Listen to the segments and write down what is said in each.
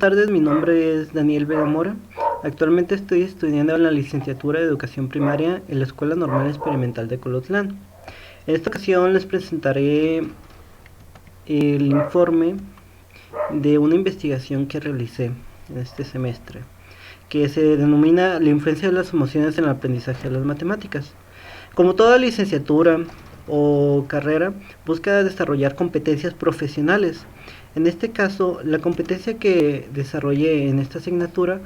tardes, mi nombre es Daniel Vega Mora. Actualmente estoy estudiando la licenciatura de Educación Primaria en la Escuela Normal Experimental de Colotlán. En esta ocasión les presentaré el informe de una investigación que realicé en este semestre, que se denomina la influencia de las emociones en el aprendizaje de las matemáticas. Como toda licenciatura o carrera, busca desarrollar competencias profesionales. En este caso, la competencia que desarrollé en esta asignatura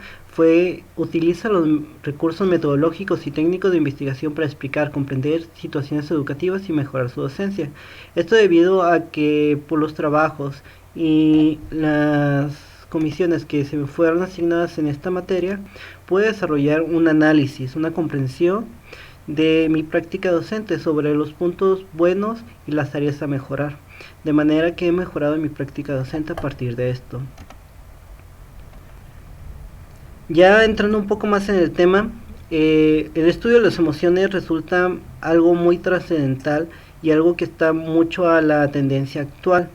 utiliza los recursos metodológicos y técnicos de investigación para explicar, comprender situaciones educativas y mejorar su docencia. Esto debido a que por los trabajos y las comisiones que se me fueron asignadas en esta materia, pude desarrollar un análisis, una comprensión de mi práctica docente sobre los puntos buenos y las áreas a mejorar, de manera que he mejorado mi práctica docente a partir de esto. Ya entrando un poco más en el tema, el estudio de las emociones resulta algo muy trascendental y algo que está mucho a la tendencia actual,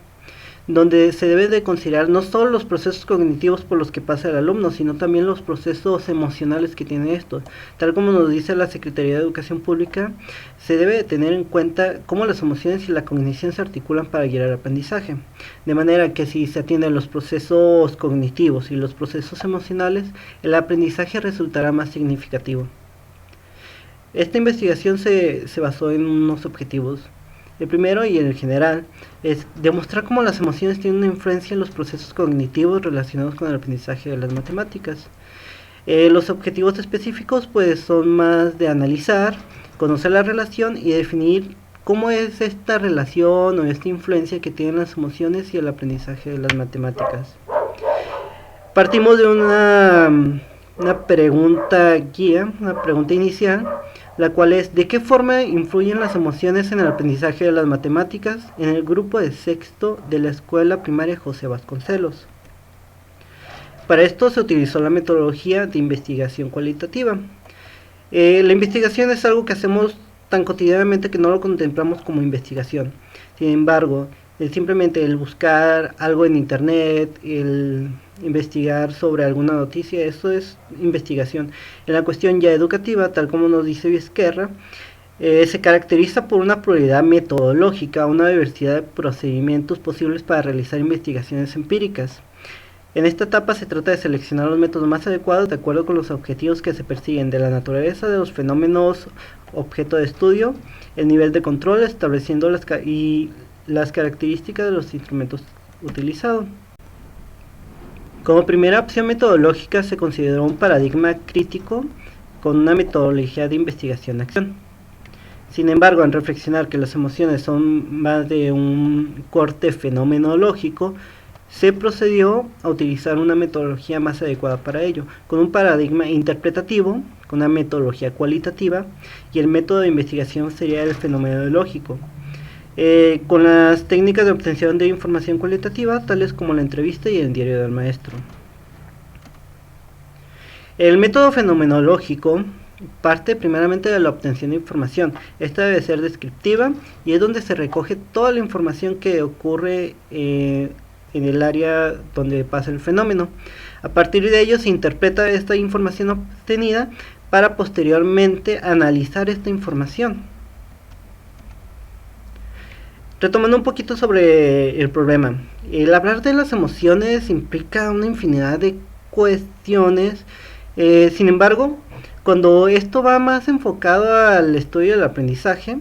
donde se debe de considerar no solo los procesos cognitivos por los que pasa el alumno, sino también los procesos emocionales que tiene esto. Tal como nos dice la Secretaría de Educación Pública, se debe de tener en cuenta cómo las emociones y la cognición se articulan para guiar el aprendizaje. De manera que si se atienden los procesos cognitivos y los procesos emocionales, el aprendizaje resultará más significativo. Esta investigación se basó en unos objetivos. El primero y el general es demostrar cómo las emociones tienen una influencia en los procesos cognitivos relacionados con el aprendizaje de las matemáticas. Los objetivos específicos pues son más de analizar, conocer la relación y definir cómo es esta relación o esta influencia que tienen las emociones y el aprendizaje de las matemáticas. Partimos de una pregunta guía, una pregunta inicial, la cual es: ¿de qué forma influyen las emociones en el aprendizaje de las matemáticas en el grupo de sexto de la escuela primaria José Vasconcelos? Para esto se utilizó la metodología de investigación cualitativa. La investigación es algo que hacemos tan cotidianamente que no lo contemplamos como investigación. Sin embargo, simplemente el buscar algo en internet, el investigar sobre alguna noticia, eso es investigación. En la cuestión ya educativa, tal como nos dice Vizquerra, se caracteriza por una pluralidad metodológica, una diversidad de procedimientos posibles para realizar investigaciones empíricas. En esta etapa se trata de seleccionar los métodos más adecuados de acuerdo con los objetivos que se persiguen de la naturaleza de los fenómenos objeto de estudio, el nivel de control, estableciendo las características de los instrumentos utilizados. Como primera opción metodológica se consideró un paradigma crítico con una metodología de investigación-acción. Sin embargo, al reflexionar que las emociones son más de un corte fenomenológico, se procedió a utilizar una metodología más adecuada para ello, con un paradigma interpretativo, con una metodología cualitativa, y el método de investigación sería el fenomenológico, con las técnicas de obtención de información cualitativa, tales como la entrevista y el diario del maestro. El método fenomenológico parte primeramente de la obtención de información. Esta debe ser descriptiva y es donde se recoge toda la información que ocurre en el área donde pasa el fenómeno. A partir de ello se interpreta esta información obtenida para posteriormente analizar esta información. Retomando un poquito sobre el problema, el hablar de las emociones implica una infinidad de cuestiones. Sin embargo, cuando esto va más enfocado al estudio del aprendizaje,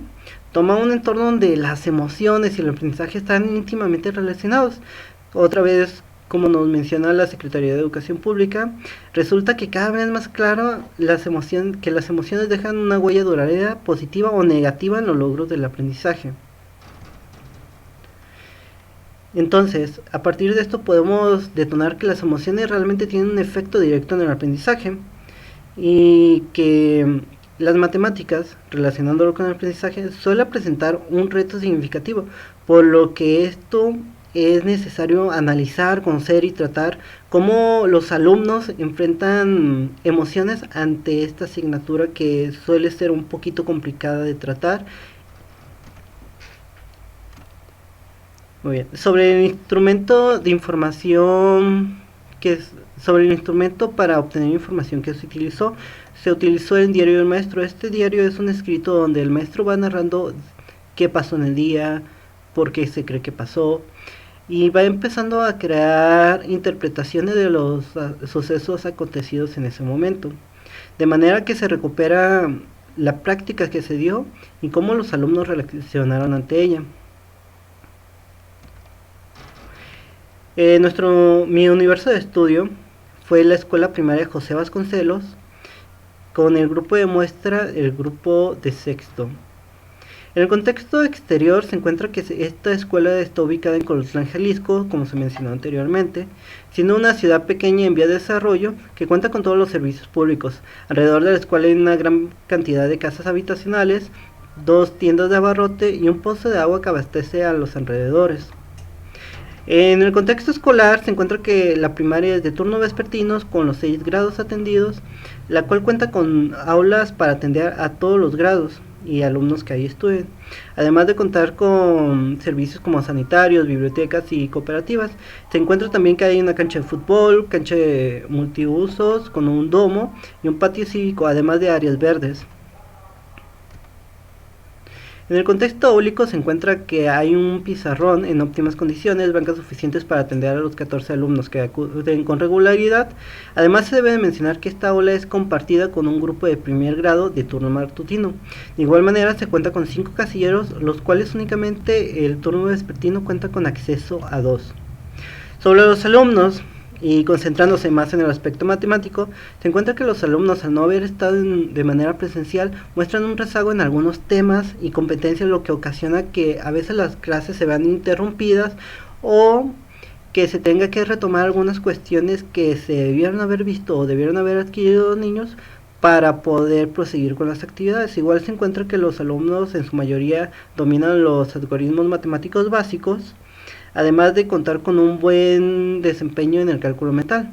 toma un entorno donde las emociones y el aprendizaje están íntimamente relacionados. Otra vez, como nos menciona la Secretaría de Educación Pública, resulta que cada vez más claro que las emociones dejan una huella duradera, positiva o negativa en los logros del aprendizaje. Entonces, a partir de esto podemos detonar que las emociones realmente tienen un efecto directo en el aprendizaje y que las matemáticas, relacionándolo con el aprendizaje, suele presentar un reto significativo, por lo que esto es necesario analizar, conocer y tratar cómo los alumnos enfrentan emociones ante esta asignatura que suele ser un poquito complicada de tratar. Muy bien. Sobre el instrumento de información sobre el instrumento para obtener información que se utilizó. Se utilizó el diario del maestro. Este diario es un escrito donde el maestro va narrando qué pasó en el día, por qué se cree que pasó, y va empezando a crear interpretaciones de los sucesos acontecidos en ese momento, de manera que se recupera la práctica que se dio y cómo los alumnos reaccionaron ante ella. Mi universo de estudio fue la escuela primaria José Vasconcelos, con el grupo de muestra, el grupo de sexto. En el contexto exterior se encuentra que esta escuela está ubicada en Colotlán, Jalisco, como se mencionó anteriormente, siendo una ciudad pequeña en vía de desarrollo que cuenta con todos los servicios públicos. Alrededor de la escuela hay una gran cantidad de casas habitacionales, 2 tiendas de abarrote y un pozo de agua que abastece a los alrededores. En el contexto escolar se encuentra que la primaria es de turno vespertinos con los 6 grados atendidos, la cual cuenta con aulas para atender a todos los grados y alumnos que ahí estudien, además de contar con servicios como sanitarios, bibliotecas y cooperativas. Se encuentra también que hay una cancha de fútbol, cancha de multiusos con un domo y un patio cívico, además de áreas verdes. En el contexto áulico se encuentra que hay un pizarrón en óptimas condiciones, bancas suficientes para atender a los 14 alumnos que acuden con regularidad. Además se debe de mencionar que esta aula es compartida con un grupo de primer grado de turno matutino. De igual manera se cuenta con 5 casilleros, los cuales únicamente el turno vespertino cuenta con acceso a 2. Sobre los alumnos, y concentrándose más en el aspecto matemático, se encuentra que los alumnos, al no haber estado de manera presencial, muestran un rezago en algunos temas y competencias, lo que ocasiona que a veces las clases se vean interrumpidas o que se tenga que retomar algunas cuestiones que se debieron haber visto o debieron haber adquirido los niños para poder proseguir con las actividades. Igual se encuentra que los alumnos en su mayoría dominan los algoritmos matemáticos básicos, además de contar con un buen desempeño en el cálculo mental.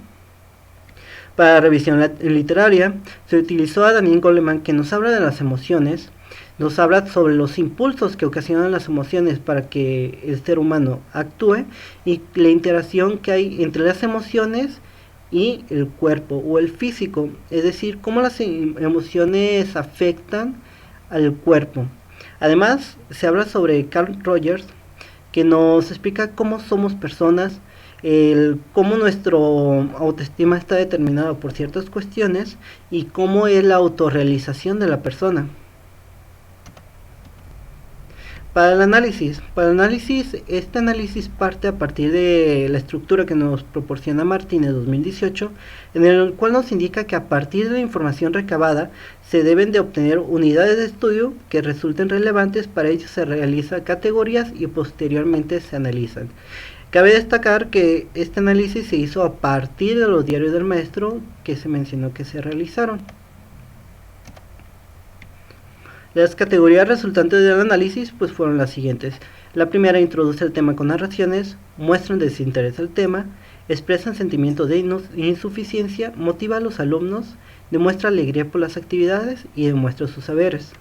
Para revisión literaria se utilizó a Daniel Goleman, que nos habla de las emociones, nos habla sobre los impulsos que ocasionan las emociones para que el ser humano actúe y la interacción que hay entre las emociones y el cuerpo o el físico, es decir, cómo las emociones afectan al cuerpo. Además se habla sobre Carl Rogers, que nos explica cómo somos personas, cómo nuestro autoestima está determinado por ciertas cuestiones y cómo es la autorrealización de la persona. Para el análisis, este análisis parte a partir de la estructura que nos proporciona Martínez 2018, en el cual nos indica que a partir de la información recabada se deben de obtener unidades de estudio que resulten relevantes. Para ello se realizan categorías y posteriormente se analizan. Cabe destacar que este análisis se hizo a partir de los diarios del maestro que se mencionó que se realizaron. Las categorías resultantes del análisis pues fueron las siguientes. La primera introduce el tema con narraciones, muestran desinterés al tema, expresan sentimientos de insuficiencia, motiva a los alumnos, demuestra alegría por las actividades y demuestra sus saberes.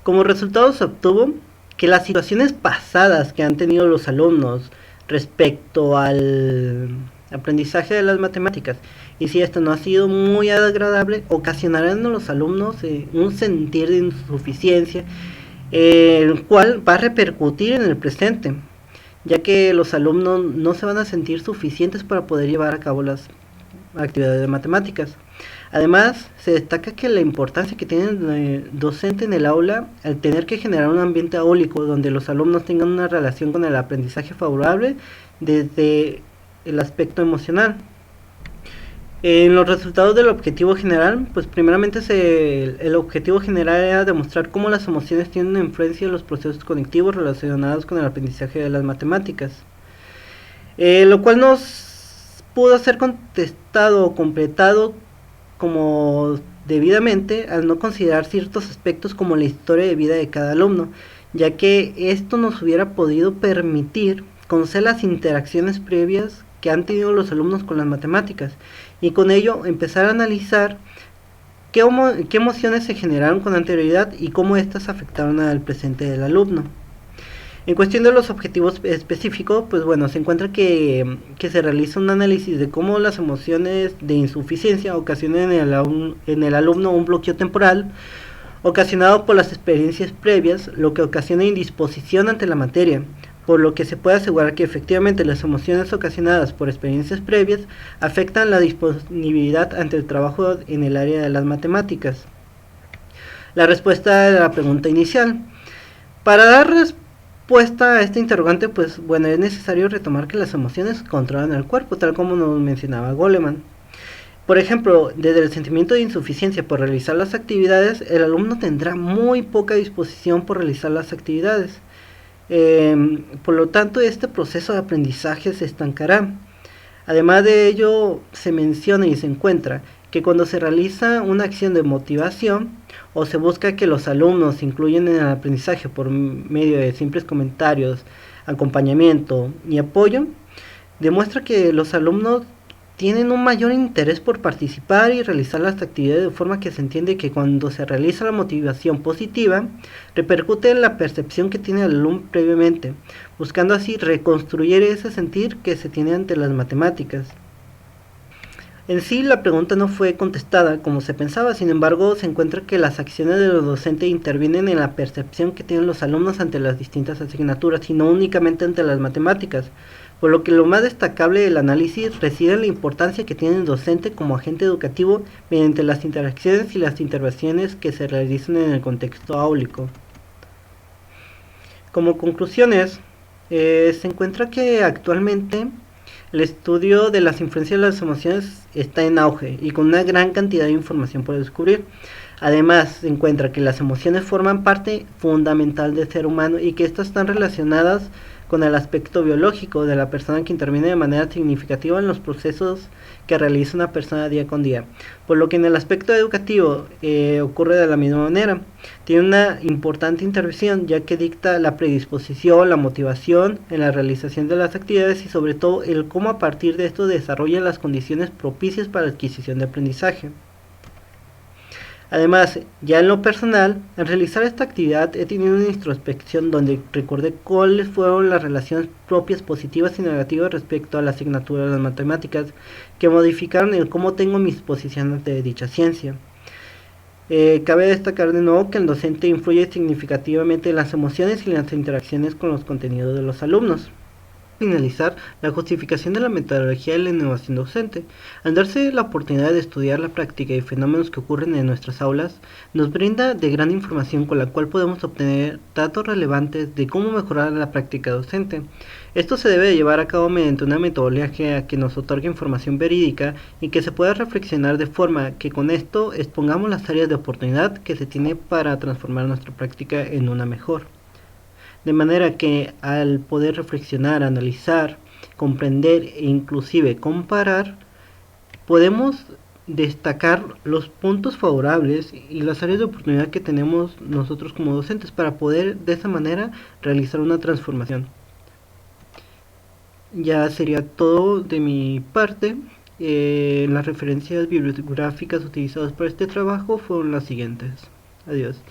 Como resultado se obtuvo que las situaciones pasadas que han tenido los alumnos respecto al aprendizaje de las matemáticas, y si esto no ha sido muy agradable, ocasionarán a los alumnos un sentir de insuficiencia, el cual va a repercutir en el presente, ya que los alumnos no se van a sentir suficientes para poder llevar a cabo las actividades de matemáticas. Además, se destaca que la importancia que tiene el docente en el aula al tener que generar un ambiente áulico donde los alumnos tengan una relación con el aprendizaje favorable desde el aspecto emocional. En los resultados del objetivo general, pues primeramente el objetivo general era demostrar cómo las emociones tienen una influencia en los procesos cognitivos relacionados con el aprendizaje de las matemáticas, lo cual nos pudo ser contestado o completado como debidamente al no considerar ciertos aspectos como la historia de vida de cada alumno, ya que esto nos hubiera podido permitir conocer las interacciones previas que han tenido los alumnos con las matemáticas y con ello empezar a analizar qué emociones se generaron con anterioridad y cómo éstas afectaron al presente del alumno. En cuestión de los objetivos específicos, pues bueno, se encuentra que se realiza un análisis de cómo las emociones de insuficiencia ocasionan en el alumno un bloqueo temporal ocasionado por las experiencias previas, lo que ocasiona indisposición ante la materia, por lo que se puede asegurar que efectivamente las emociones ocasionadas por experiencias previas afectan la disponibilidad ante el trabajo en el área de las matemáticas. La respuesta a la pregunta inicial. Para dar respuesta a esta interrogante, pues bueno, es necesario retomar que las emociones controlan el cuerpo, tal como nos mencionaba Goleman. Por ejemplo, desde el sentimiento de insuficiencia por realizar las actividades, el alumno tendrá muy poca disposición por realizar las actividades. Por lo tanto, este proceso de aprendizaje se estancará. Además de ello, se menciona y se encuentra que cuando se realiza una acción de motivación o se busca que los alumnos se incluyan en el aprendizaje por medio de simples comentarios, acompañamiento y apoyo, demuestra que los alumnos tienen un mayor interés por participar y realizar las actividades de forma que se entiende que cuando se realiza la motivación positiva, repercute en la percepción que tiene el alumno previamente, buscando así reconstruir ese sentir que se tiene ante las matemáticas. En sí, la pregunta no fue contestada como se pensaba, sin embargo, se encuentra que las acciones de los docentes intervienen en la percepción que tienen los alumnos ante las distintas asignaturas y no únicamente ante las matemáticas, por lo que lo más destacable del análisis reside en la importancia que tiene el docente como agente educativo mediante las interacciones y las intervenciones que se realizan en el contexto áulico. Como conclusiones, se encuentra que actualmente el estudio de las influencias de las emociones está en auge y con una gran cantidad de información por descubrir. Además, se encuentra que las emociones forman parte fundamental del ser humano y que estas están relacionadas con el aspecto biológico de la persona que interviene de manera significativa en los procesos que realiza una persona día con día. Por lo que en el aspecto educativo ocurre de la misma manera. Tiene una importante intervención ya que dicta la predisposición, la motivación en la realización de las actividades y sobre todo el cómo a partir de esto desarrolla las condiciones propicias para la adquisición de aprendizaje. Además, ya en lo personal, al realizar esta actividad he tenido una introspección donde recordé cuáles fueron las relaciones propias positivas y negativas respecto a la asignatura de las matemáticas que modificaron el cómo tengo mis posiciones de dicha ciencia. Cabe destacar de nuevo que el docente influye significativamente en las emociones y las interacciones con los contenidos de los alumnos. Finalizar, la justificación de la metodología de la innovación docente. Al darse la oportunidad de estudiar la práctica y fenómenos que ocurren en nuestras aulas, nos brinda de gran información con la cual podemos obtener datos relevantes de cómo mejorar la práctica docente. Esto se debe llevar a cabo mediante una metodología que nos otorgue información verídica y que se pueda reflexionar de forma que con esto expongamos las áreas de oportunidad que se tiene para transformar nuestra práctica en una mejor. De manera que al poder reflexionar, analizar, comprender e inclusive comparar, podemos destacar los puntos favorables y las áreas de oportunidad que tenemos nosotros como docentes para poder de esa manera realizar una transformación. Ya sería todo de mi parte. Las referencias bibliográficas utilizadas para este trabajo fueron las siguientes. Adiós.